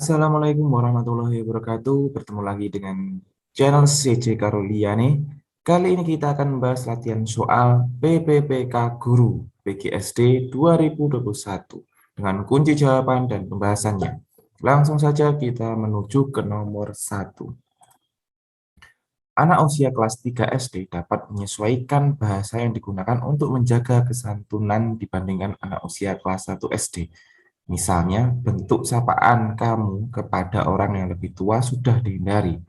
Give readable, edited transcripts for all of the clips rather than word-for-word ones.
Assalamualaikum warahmatullahi wabarakatuh. Bertemu lagi dengan channel CC Karoliani. Kali ini kita akan membahas latihan soal PPPK Guru PGSD 2021 dengan kunci jawaban dan pembahasannya. Langsung saja kita menuju ke nomor 1. Anak usia kelas 3 SD dapat menyesuaikan bahasa yang digunakan untuk menjaga kesantunan dibandingkan anak usia kelas 1 SD. Misalnya, bentuk sapaan kamu kepada orang yang lebih tua sudah dihindari.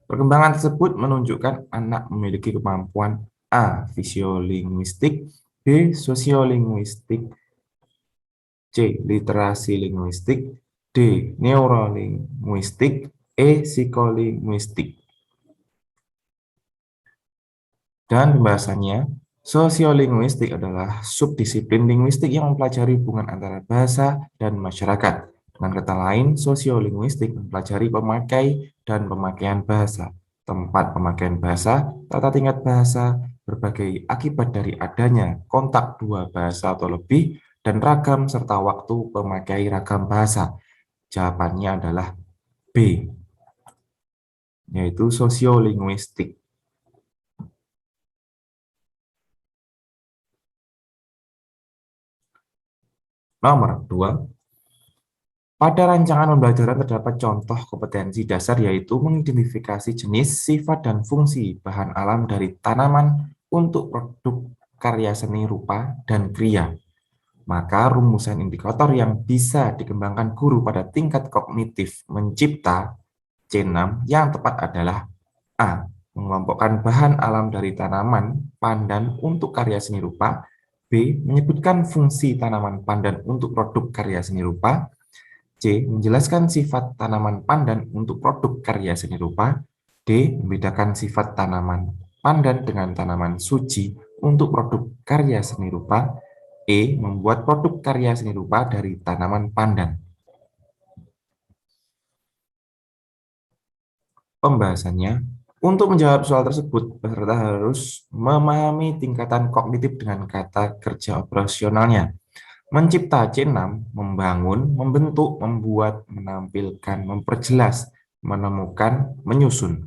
Perkembangan tersebut menunjukkan anak memiliki kemampuan A. Fisiolinguistik, B. Sosiolinguistik, C. Literasi linguistik, D. Neurolinguistik, E. Psikolinguistik. Dan pembahasannya, sosiolinguistik adalah subdisiplin linguistik yang mempelajari hubungan antara bahasa dan masyarakat. Dengan kata lain, sosiolinguistik mempelajari pemakai dan pemakaian bahasa, tempat pemakaian bahasa, tata tingkat bahasa, berbagai akibat dari adanya kontak dua bahasa atau lebih, dan ragam serta waktu pemakai ragam bahasa. Jawabannya adalah B, yaitu sosiolinguistik. Nomor 2. Pada rancangan pembelajaran terdapat contoh kompetensi dasar yaitu mengidentifikasi jenis, sifat, dan fungsi bahan alam dari tanaman untuk produk karya seni rupa dan kriya. Maka rumusan indikator yang bisa dikembangkan guru pada tingkat kognitif mencipta C6 yang tepat adalah A. Mengelompokkan bahan alam dari tanaman pandan untuk karya seni rupa, B. Menyebutkan fungsi tanaman pandan untuk produk karya seni rupa, C. Menjelaskan sifat tanaman pandan untuk produk karya seni rupa. D. Membedakan sifat tanaman pandan dengan tanaman suci untuk produk karya seni rupa. E. Membuat produk karya seni rupa dari tanaman pandan. Pembahasannya, untuk menjawab soal tersebut, peserta harus memahami tingkatan kognitif dengan kata kerja operasionalnya. Mencipta C6, membangun, membentuk, membuat, menampilkan, memperjelas, menemukan, menyusun.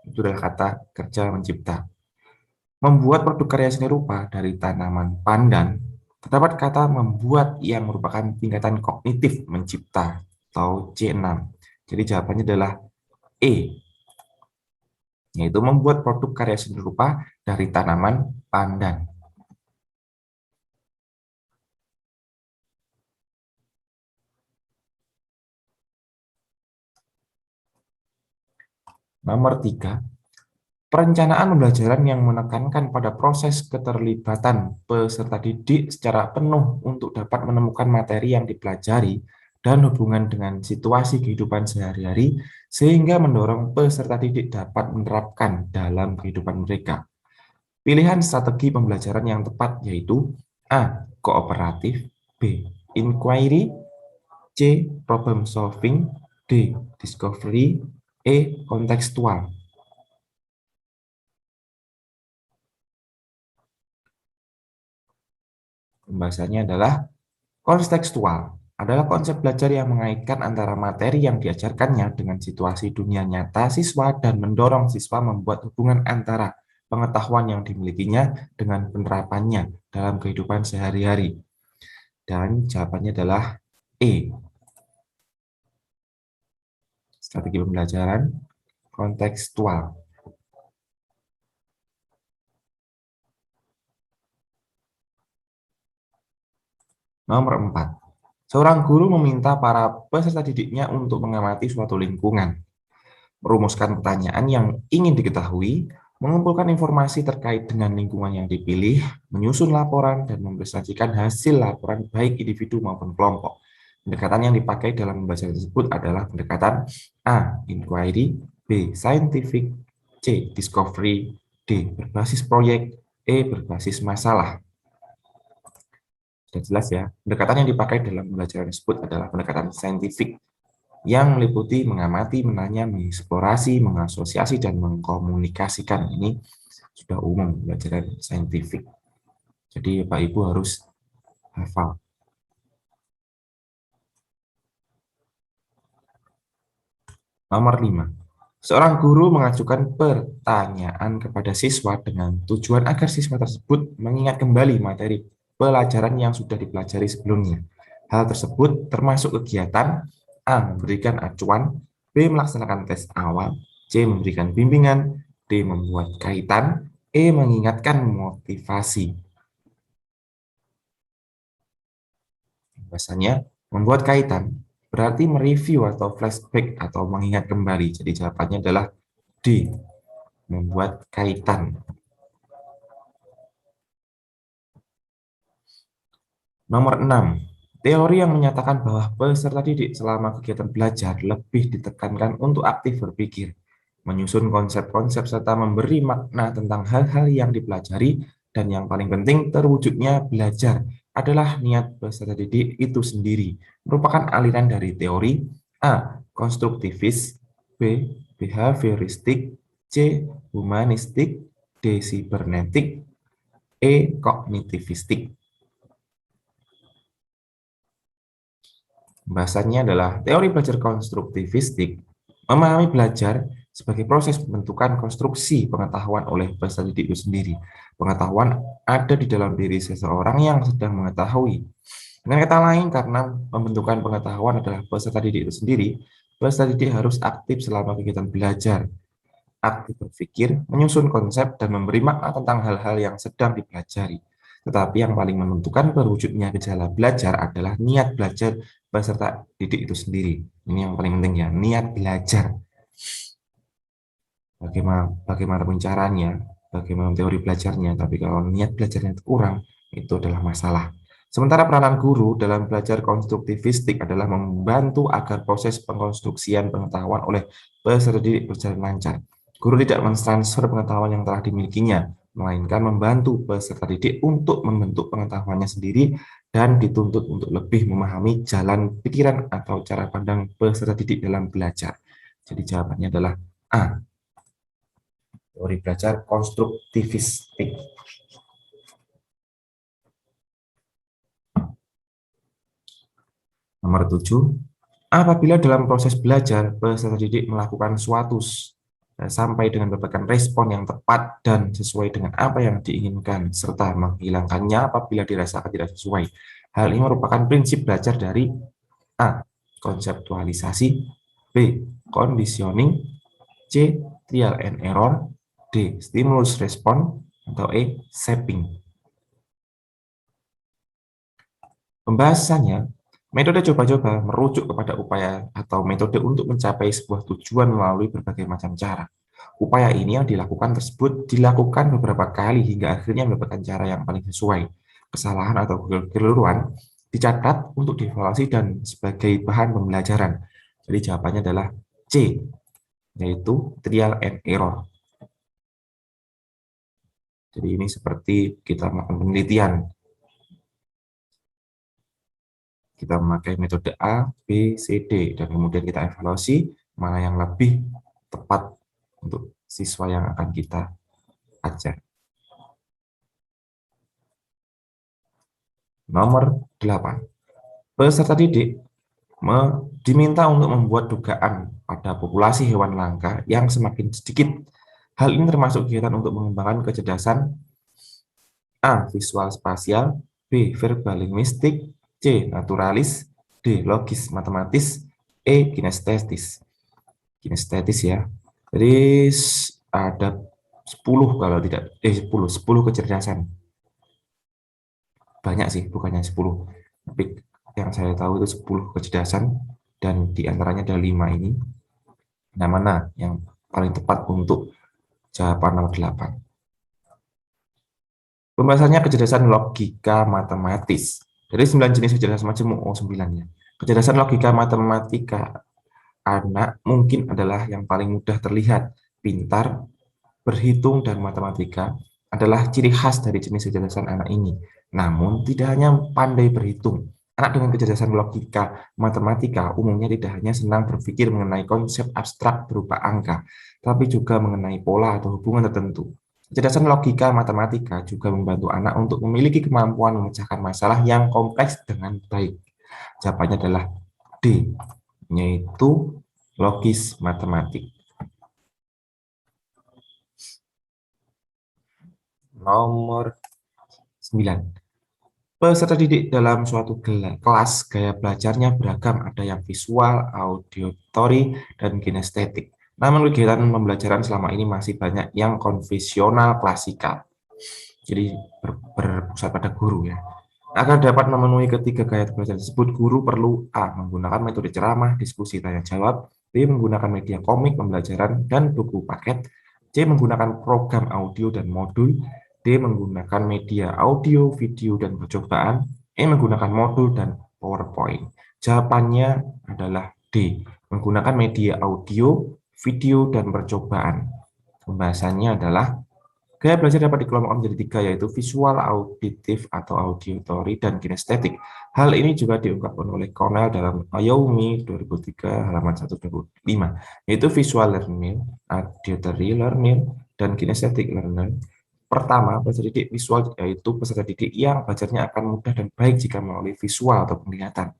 Itu adalah kata kerja mencipta. Membuat produk karya seni rupa dari tanaman pandan, terdapat kata membuat yang merupakan tingkatan kognitif mencipta atau C6. Jadi jawabannya adalah E, yaitu membuat produk karya seni rupa dari tanaman pandan. Nomor 3, perencanaan pembelajaran yang menekankan pada proses keterlibatan peserta didik secara penuh untuk dapat menemukan materi yang dipelajari dan hubungan dengan situasi kehidupan sehari-hari sehingga mendorong peserta didik dapat menerapkan dalam kehidupan mereka. Pilihan strategi pembelajaran yang tepat yaitu A. Kooperatif, B. Inquiry, C. Problem solving, D. Discovery, E. Kontekstual. Pembahasannya adalah kontekstual adalah konsep belajar yang mengaitkan antara materi yang diajarkannya dengan situasi dunia nyata siswa dan mendorong siswa membuat hubungan antara pengetahuan yang dimilikinya dengan penerapannya dalam kehidupan sehari-hari. Dan jawabannya adalah E. Strategi pembelajaran kontekstual. Nomor 4. Seorang guru meminta para peserta didiknya untuk mengamati suatu lingkungan, merumuskan pertanyaan yang ingin diketahui, mengumpulkan informasi terkait dengan lingkungan yang dipilih, menyusun laporan, dan mempresentasikan hasil laporan baik individu maupun kelompok. Pendekatan yang dipakai dalam pembelajaran tersebut adalah pendekatan A. Inquiry, B. Scientific, C. Discovery, D. Berbasis proyek, E. Berbasis masalah. Sudah jelas ya, pendekatan yang dipakai dalam pembelajaran tersebut adalah pendekatan saintifik yang meliputi mengamati, menanya, mengeksplorasi, mengasosiasi, dan mengkomunikasikan. Ini sudah umum pelajaran saintifik. Jadi Bapak Ibu harus hafal. Nomor 5. Seorang guru mengajukan pertanyaan kepada siswa dengan tujuan agar siswa tersebut mengingat kembali materi pelajaran yang sudah dipelajari sebelumnya. Hal tersebut termasuk kegiatan A. Memberikan acuan, B. Melaksanakan tes awal, C. Memberikan bimbingan, D. Membuat kaitan, E. Mengingatkan motivasi. Bahasanya, membuat kaitan berarti mereview atau flashback atau mengingat kembali. Jadi jawabannya adalah D. Membuat kaitan. Nomor 6. Teori yang menyatakan bahwa peserta didik selama kegiatan belajar lebih ditekankan untuk aktif berpikir, menyusun konsep-konsep serta memberi makna tentang hal-hal yang dipelajari, dan yang paling penting terwujudnya belajar adalah niat peserta didik itu sendiri, merupakan aliran dari teori A. Konstruktivis, B. Behavioristik, C. Humanistik, D. Sibernetik, E. Kognitivistik. Bahasanya adalah teori belajar konstruktivistik memahami belajar sebagai proses pembentukan konstruksi pengetahuan oleh peserta didik itu sendiri. Pengetahuan ada di dalam diri seseorang yang sedang mengetahui. Dengan kata lain, karena pembentukan pengetahuan adalah peserta didik itu sendiri, peserta didik harus aktif selama kegiatan belajar, aktif berpikir, menyusun konsep, dan memberi makna tentang hal-hal yang sedang dipelajari. Tetapi yang paling menentukan terwujudnya gejala belajar adalah niat belajar peserta didik itu sendiri. Ini yang paling penting ya, niat belajar. Bagaimanapun caranya, bagaimana teori belajarnya, tapi kalau niat belajarnya itu kurang, itu adalah masalah. Sementara peranan guru dalam belajar konstruktivistik adalah membantu agar proses pengkonstruksian pengetahuan oleh peserta didik berjalan lancar. Guru tidak mentransfer pengetahuan yang telah dimilikinya, melainkan membantu peserta didik untuk membentuk pengetahuannya sendiri dan dituntut untuk lebih memahami jalan pikiran atau cara pandang peserta didik dalam belajar. Jadi jawabannya adalah A. Teori belajar konstruktivistik. Nomor 7. Apabila dalam proses belajar, peserta didik melakukan suatu sampai dengan mendapatkan respon yang tepat dan sesuai dengan apa yang diinginkan, serta menghilangkannya apabila dirasakan tidak sesuai. Hal ini merupakan prinsip belajar dari A. Konseptualisasi, B. Conditioning, C. Trial and error, D. Stimulus respon, atau E. Shaping. Pembahasannya, metode coba-coba merujuk kepada upaya atau metode untuk mencapai sebuah tujuan melalui berbagai macam cara. Upaya ini yang dilakukan tersebut dilakukan beberapa kali hingga akhirnya mendapatkan cara yang paling sesuai. Kesalahan atau kekeliruan dicatat untuk dievaluasi dan sebagai bahan pembelajaran. Jadi jawabannya adalah C, yaitu trial and error. Jadi ini seperti kita melakukan penelitian. Kita memakai metode A, B, C, D, dan kemudian kita evaluasi mana yang lebih tepat untuk siswa yang akan kita ajar. Nomor 8. Peserta didik diminta untuk membuat dugaan pada populasi hewan langka yang semakin sedikit. Hal ini termasuk kegiatan untuk mengembangkan kecerdasan A. Visual spasial, B. Verbal linguistik, C. Naturalis, D. Logis matematis, E. Kinestetis. Kinestetis ya. Jadi ada 10 kalau tidak 10 kecerdasan. Banyak sih, bukannya 10. Tapi yang saya tahu itu 10 kecerdasan dan diantaranya ada 5 ini. Nah, mana yang paling tepat untuk jawaban nomor 8? Pembahasannya kecerdasan logika matematis. Dari 9 jenis kecerdasan majemuk, 9 ya. Kecerdasan logika matematika anak mungkin adalah yang paling mudah terlihat. Pintar, berhitung, dan matematika adalah ciri khas dari jenis kecerdasan anak ini. Namun, tidak hanya pandai berhitung. Anak dengan kecerdasan logika matematika umumnya tidak hanya senang berpikir mengenai konsep abstrak berupa angka, tapi juga mengenai pola atau hubungan tertentu. Kecerdasan logika matematika juga membantu anak untuk memiliki kemampuan memecahkan masalah yang kompleks dengan baik. Jawabannya adalah D, yaitu logis matematik. Nomor 9. Peserta didik dalam suatu kelas gaya belajarnya beragam, ada yang visual, auditory, dan kinestetik. Namun kegiatan pembelajaran selama ini masih banyak yang konvensional klasikal. Jadi berpusat pada guru ya. Agar dapat memenuhi ketiga gaya belajar tersebut, guru perlu A. Menggunakan metode ceramah, diskusi, tanya jawab, B. Menggunakan media komik, pembelajaran, dan buku paket, C. Menggunakan program audio dan modul, D. Menggunakan media audio, video, dan percobaan, E. Menggunakan modul dan PowerPoint. Jawabannya adalah D. Menggunakan media audio, video, dan percobaan. Pembahasannya adalah gaya belajar dapat dikelompokkan menjadi tiga, yaitu visual, auditif atau auditory, dan kinestetik. Hal ini juga diungkapkan oleh Cornell dalam Youmi 2003 halaman 125, yaitu visual learning, auditory learning, dan kinesthetic learning. Pertama, peserta didik visual yaitu peserta didik yang belajarnya akan mudah dan baik jika melalui visual atau penglihatan.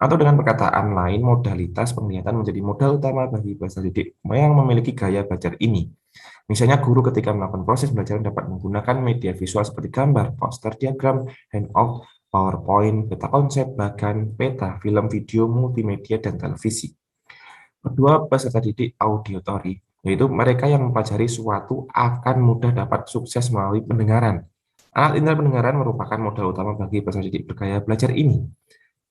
Atau dengan perkataan lain, modalitas penglihatan menjadi modal utama bagi peserta didik yang memiliki gaya belajar ini. Misalnya, guru ketika melakukan proses belajar dapat menggunakan media visual seperti gambar, poster, diagram, handout, PowerPoint, peta konsep, bahkan peta, film, video, multimedia, dan televisi. Kedua, peserta didik auditory, yaitu mereka yang mempelajari suatu akan mudah dapat sukses melalui pendengaran. Alat indera pendengaran merupakan modal utama bagi peserta didik bergaya belajar ini.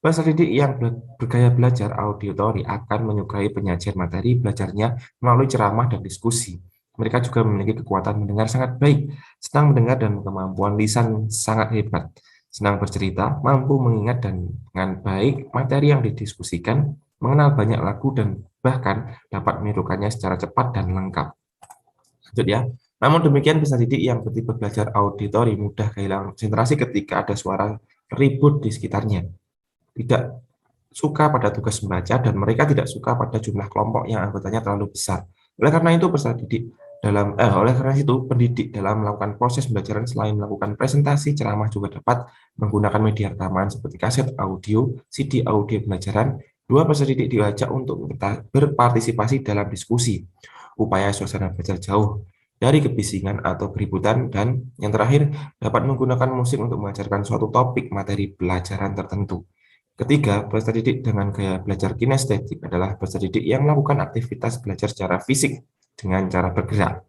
Peserta didik yang bergaya belajar auditory akan menyukai penyajian materi belajarnya melalui ceramah dan diskusi. Mereka juga memiliki kekuatan mendengar sangat baik, senang mendengar dan kemampuan lisan sangat hebat, senang bercerita, mampu mengingat dengan baik materi yang didiskusikan, mengenal banyak lagu, dan bahkan dapat menirukannya secara cepat dan lengkap. Lanjut ya. Namun demikian, peserta didik yang bertipe belajar auditori mudah kehilangan konsentrasi ketika ada suara ribut di sekitarnya, tidak suka pada tugas membaca, dan mereka tidak suka pada jumlah kelompok yang anggotanya terlalu besar. Oleh karena itu, pendidik dalam melakukan proses pembelajaran selain melakukan presentasi, ceramah juga dapat menggunakan media rekaman seperti kaset audio, CD audio pembelajaran. Dua, peserta didik diajak untuk berpartisipasi dalam diskusi, upaya suasana belajar jauh dari kebisingan atau keributan, dan yang terakhir, dapat menggunakan musik untuk mengajarkan suatu topik materi pelajaran tertentu. Ketiga, peserta didik dengan gaya belajar kinestetik adalah peserta didik yang melakukan aktivitas belajar secara fisik dengan cara bergerak,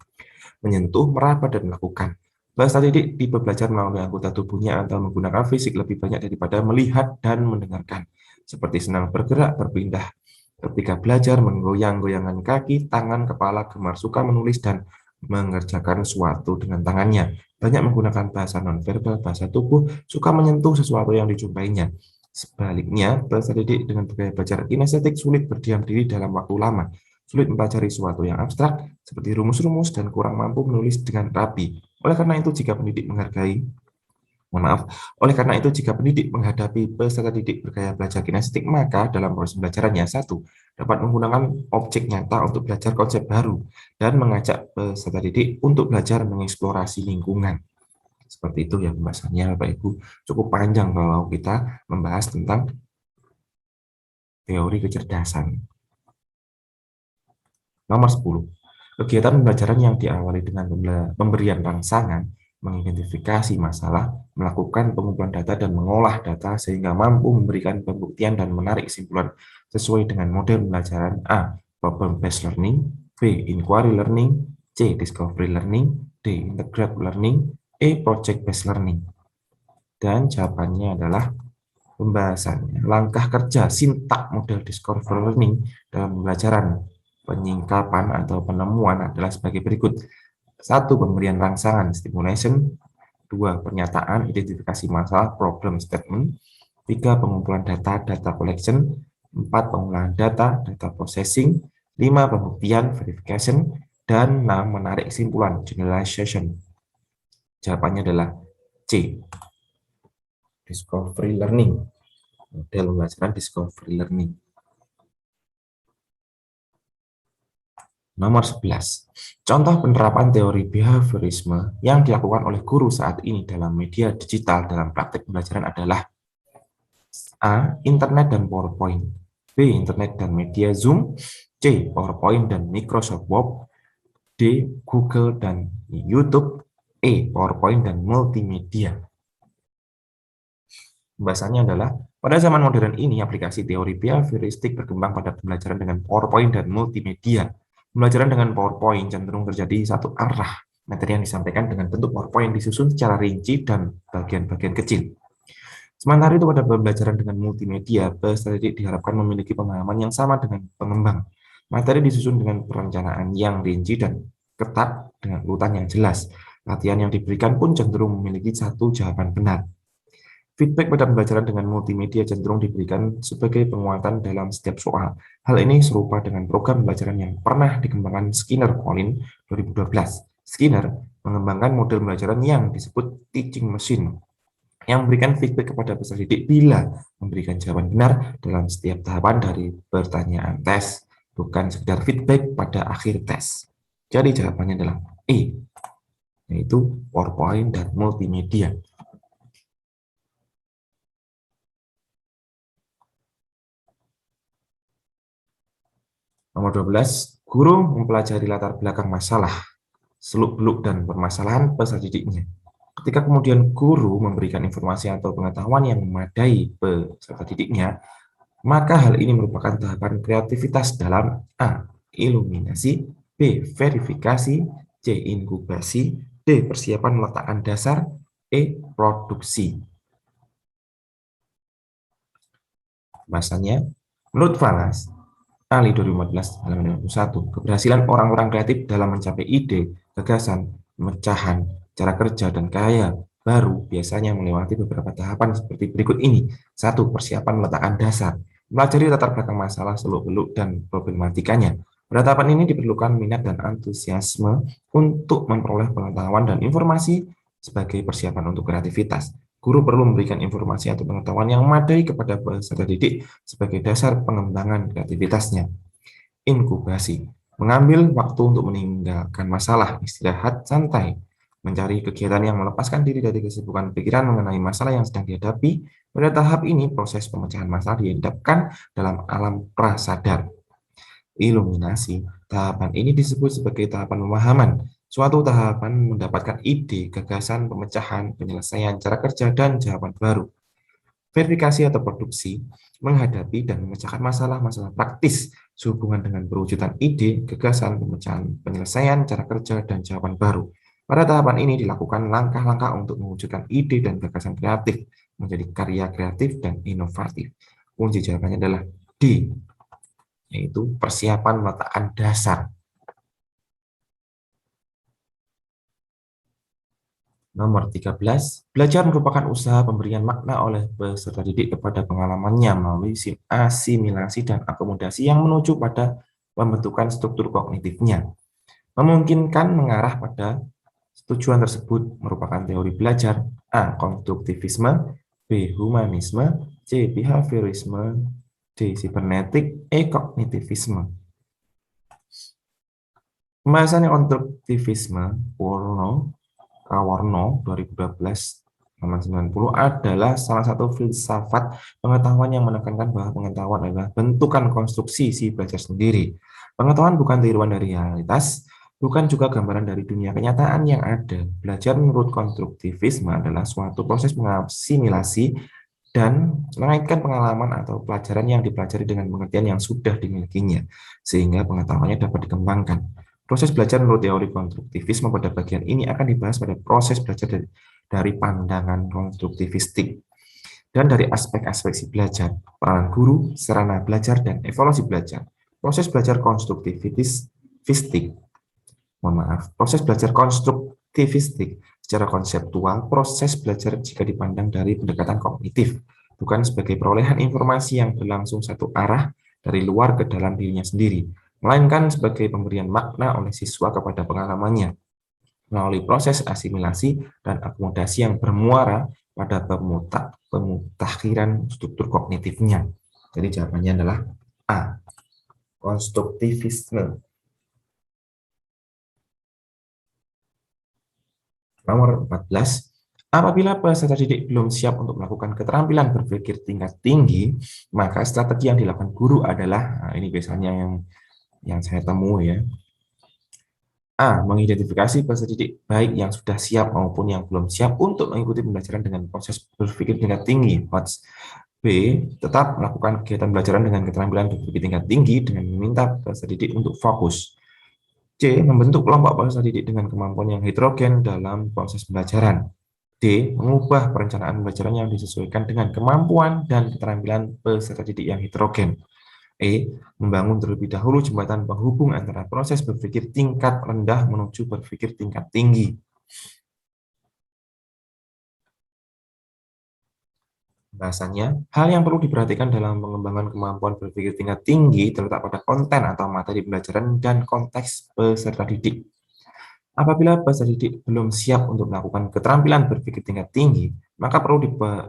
menyentuh, meraba, dan melakukan. Peserta didik tipe belajar melalui anggota tubuhnya atau menggunakan fisik lebih banyak daripada melihat dan mendengarkan, seperti senang bergerak, berpindah. Ketika belajar, menggoyang-goyangan kaki, tangan, kepala, gemar suka menulis dan mengerjakan sesuatu dengan tangannya. Banyak menggunakan bahasa nonverbal, bahasa tubuh, suka menyentuh sesuatu yang dijumpainya. Sebaliknya, peserta didik dengan gaya belajar kinestetik sulit berdiam diri dalam waktu lama, sulit mempelajari sesuatu yang abstrak, seperti rumus-rumus, dan kurang mampu menulis dengan rapi. Oleh karena itu, oleh karena itu, jika pendidik menghadapi peserta didik bergaya belajar kinestetik, maka dalam proses pembelajarannya, satu, dapat menggunakan objek nyata untuk belajar konsep baru, dan mengajak peserta didik untuk belajar mengeksplorasi lingkungan. Seperti itu ya pembahasannya, Bapak Ibu. Cukup panjang kalau kita membahas tentang teori kecerdasan. Nomor 10. Kegiatan pembelajaran yang diawali dengan pemberian rangsangan, mengidentifikasi masalah, melakukan pengumpulan data dan mengolah data sehingga mampu memberikan pembuktian dan menarik kesimpulan sesuai dengan model pembelajaran A. Problem-based learning, B. Inquiry learning, C. Discovery learning, D. Integrated learning, E. Project-based learning. Dan jawabannya adalah pembahasannya. Langkah kerja sintak model discovery learning dalam pembelajaran penyingkapan atau penemuan adalah sebagai berikut. 1. Pemberian rangsangan, stimulation. 2. Pernyataan, identifikasi masalah, problem statement. 3. Pengumpulan data, data collection. 4. Pengolahan data, data processing. 5. Pembuktian, verification. Dan 6. Menarik kesimpulan, generalization. Jawabannya adalah C. Discovery learning. Model pembelajaran discovery learning. Nomor 11. Contoh penerapan teori behaviorisme yang dilakukan oleh guru saat ini dalam media digital dalam praktik pembelajaran adalah A. Internet dan PowerPoint, B. Internet dan media Zoom, C. PowerPoint dan Microsoft Word. D. Google dan YouTube. E. PowerPoint dan multimedia. Pembahasannya adalah, pada zaman modern ini, aplikasi teori behavioristik berkembang pada pembelajaran dengan PowerPoint dan multimedia. Pembelajaran dengan PowerPoint cenderung terjadi satu arah. Materi yang disampaikan dengan bentuk PowerPoint disusun secara rinci dan bagian-bagian kecil. Sementara itu, pada pembelajaran dengan multimedia, peserta didik diharapkan memiliki pemahaman yang sama dengan pengembang. Materi disusun dengan perencanaan yang rinci dan ketat dengan urutan yang jelas. Latihan yang diberikan pun cenderung memiliki satu jawaban benar. Feedback pada pembelajaran dengan multimedia cenderung diberikan sebagai penguatan dalam setiap soal. Hal ini serupa dengan program pembelajaran yang pernah dikembangkan Skinner-Collins 2012. Skinner mengembangkan model pembelajaran yang disebut teaching machine, yang memberikan feedback kepada peserta didik bila memberikan jawaban benar dalam setiap tahapan dari pertanyaan tes, bukan sekedar feedback pada akhir tes. Jadi jawabannya adalah E, yaitu PowerPoint dan multimedia. Nomor 12, guru mempelajari latar belakang masalah, seluk-beluk dan permasalahan peserta didiknya. Ketika kemudian guru memberikan informasi atau pengetahuan yang memadai peserta didiknya, maka hal ini merupakan tahapan kreativitas dalam A. Iluminasi, B. Verifikasi, C. Inkubasi, D. Persiapan meletakkan dasar, E. Produksi. Bahasanya, menurut Valas, Ali 2014 halaman 51, keberhasilan orang-orang kreatif dalam mencapai ide, gagasan, pemecahan, cara kerja, dan karya baru biasanya melewati beberapa tahapan seperti berikut ini. 1. Persiapan meletakkan dasar. Pelajari latar belakang masalah, seluk-beluk, dan problematikanya. Pada tahapan ini diperlukan minat dan antusiasme untuk memperoleh pengetahuan dan informasi sebagai persiapan untuk kreativitas. Guru perlu memberikan informasi atau pengetahuan yang memadai kepada peserta didik sebagai dasar pengembangan kreativitasnya. Inkubasi, mengambil waktu untuk meninggalkan masalah, istirahat santai, mencari kegiatan yang melepaskan diri dari kesibukan pikiran mengenai masalah yang sedang dihadapi. Pada tahap ini, proses pemecahan masalah diendapkan dalam alam prasadar. Iluminasi, tahapan ini disebut sebagai tahapan pemahaman. Suatu tahapan mendapatkan ide, gagasan, pemecahan, penyelesaian, cara kerja, dan jawaban baru. Verifikasi atau produksi, menghadapi dan memecahkan masalah-masalah praktis sehubungan dengan perwujudan ide, gagasan, pemecahan, penyelesaian, cara kerja, dan jawaban baru. Pada tahapan ini dilakukan langkah-langkah untuk mewujudkan ide dan gagasan kreatif menjadi karya kreatif dan inovatif. Kunci jawabannya adalah D, yaitu persiapan meletakkan dasar. Nomor 13, belajar merupakan usaha pemberian makna oleh peserta didik kepada pengalamannya melalui asimilasi dan akomodasi yang menuju pada pembentukan struktur kognitifnya. Memungkinkan mengarah pada tujuan tersebut merupakan teori belajar. A. Konstruktivisme, B. Humanisme, C. Behaviorisme, D. Sibernetik, E. Kognitivisme. Pembahasan konstruktivisme, Kawarno 2012 halaman 90 adalah salah satu filsafat pengetahuan yang menekankan bahwa pengetahuan adalah bentukan konstruksi si belajar sendiri. Pengetahuan bukan tiruan dari realitas, bukan juga gambaran dari dunia kenyataan yang ada. Belajar menurut konstruktivisme adalah suatu proses mengasimilasi dan mengaitkan pengalaman atau pelajaran yang dipelajari dengan pengertian yang sudah dimilikinya, sehingga pengetahuannya dapat dikembangkan. Proses belajar menurut teori konstruktivisme pada bagian ini akan dibahas pada proses belajar dari pandangan konstruktivistik dan dari aspek-aspek si belajar, peranan guru, sarana belajar, dan evaluasi belajar. Proses belajar konstruktivistik, proses belajar konstruktivistik secara konseptual, proses belajar jika dipandang dari pendekatan kognitif, bukan sebagai perolehan informasi yang berlangsung satu arah dari luar ke dalam dirinya sendiri, melainkan sebagai pemberian makna oleh siswa kepada pengalamannya melalui proses asimilasi dan akomodasi yang bermuara pada pemutakhiran struktur kognitifnya. Jadi jawabannya adalah A. Konstruktivisme. Nomor 14. Apabila peserta didik belum siap untuk melakukan keterampilan berpikir tingkat tinggi, maka strategi yang dilakukan guru adalah, nah ini biasanya yang yang saya temui ya. A. Mengidentifikasi peserta didik baik yang sudah siap maupun yang belum siap untuk mengikuti pembelajaran dengan proses berpikir tingkat tinggi. B. Tetap melakukan kegiatan pembelajaran dengan keterampilan berpikir tingkat tinggi dengan meminta peserta didik untuk fokus. C. Membentuk kelompok peserta didik dengan kemampuan yang heterogen dalam proses pembelajaran. D. Mengubah perencanaan pembelajaran yang disesuaikan dengan kemampuan dan keterampilan peserta didik yang heterogen. E. Membangun terlebih dahulu jembatan penghubung antara proses berpikir tingkat rendah menuju berpikir tingkat tinggi. Bahasanya, hal yang perlu diperhatikan dalam mengembangkan kemampuan berpikir tingkat tinggi terletak pada konten atau materi pembelajaran dan konteks peserta didik. Apabila peserta didik belum siap untuk melakukan keterampilan berpikir tingkat tinggi, maka perlu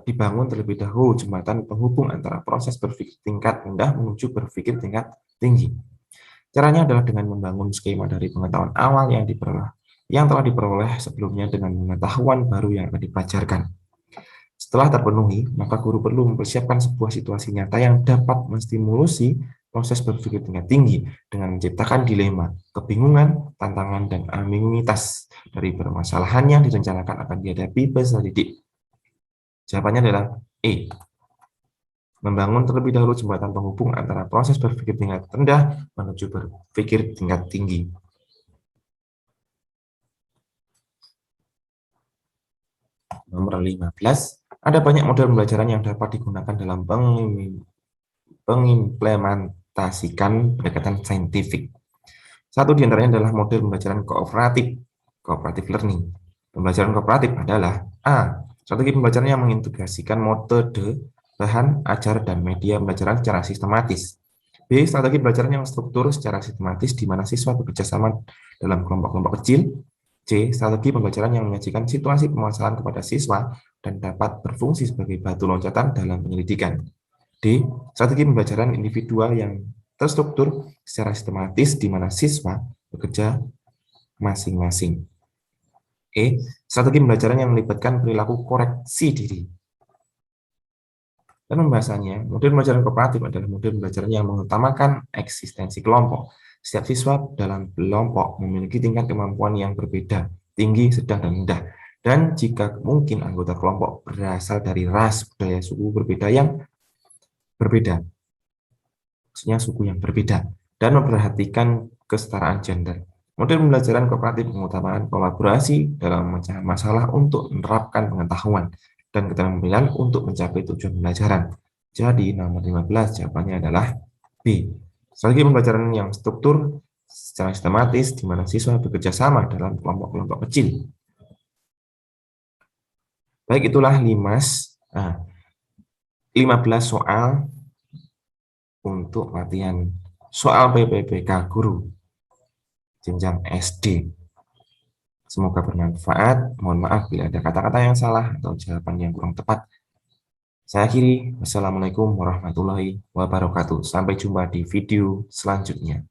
dibangun terlebih dahulu jembatan penghubung antara proses berpikir tingkat rendah menuju berpikir tingkat tinggi. Caranya adalah dengan membangun skema dari pengetahuan awal yang telah diperoleh sebelumnya dengan pengetahuan baru yang akan dipelajarkan. Setelah terpenuhi, maka guru perlu mempersiapkan sebuah situasi nyata yang dapat menstimulusi proses berpikir tingkat tinggi dengan menciptakan dilema, kebingungan, tantangan, dan ambiguitas dari permasalahan yang direncanakan akan dihadapi peserta didik. Jawabannya adalah E. Membangun terlebih dahulu jembatan penghubung antara proses berpikir tingkat rendah menuju berpikir tingkat tinggi. Nomor 15, ada banyak model pembelajaran yang dapat digunakan dalam pengimplementasikan pendekatan saintifik. Satu di antaranya adalah model pembelajaran kooperatif, cooperative learning. Pembelajaran kooperatif adalah A. Strategi pembelajaran yang mengintegrasikan metode, bahan, ajar, dan media pembelajaran secara sistematis. B. Strategi pembelajaran yang struktur secara sistematis di mana siswa bekerja sama dalam kelompok-kelompok kecil. C. Strategi pembelajaran yang menyajikan situasi permasalahan kepada siswa dan dapat berfungsi sebagai batu loncatan dalam penyelidikan. D. Strategi pembelajaran individual yang terstruktur secara sistematis di mana siswa bekerja masing-masing. E. Strategi pembelajaran yang melibatkan perilaku koreksi diri. Dan pembahasannya, model pembelajaran kooperatif adalah model pembelajaran yang mengutamakan eksistensi kelompok. Setiap siswa dalam kelompok memiliki tingkat kemampuan yang berbeda, tinggi, sedang, dan rendah. Dan jika mungkin anggota kelompok berasal dari ras, budaya, suku berbeda yang berbeda, maksudnya suku yang berbeda, dan memperhatikan kesetaraan gender. Model pembelajaran kooperatif mengutamakan kolaborasi dalam memecah masalah untuk menerapkan pengetahuan dan keterampilan untuk mencapai tujuan pembelajaran. Jadi nomor 15 jawabannya adalah B. Strategi pembelajaran yang struktur secara sistematis di mana siswa bekerja sama dalam kelompok-kelompok kecil. Baik, itulah 15 soal untuk latihan soal PPPK guru jenjang SD. Semoga bermanfaat. Mohon maaf bila ada kata-kata yang salah atau jawaban yang kurang tepat. Saya akhiri. Wassalamualaikum warahmatullahi wabarakatuh. Sampai jumpa di video selanjutnya.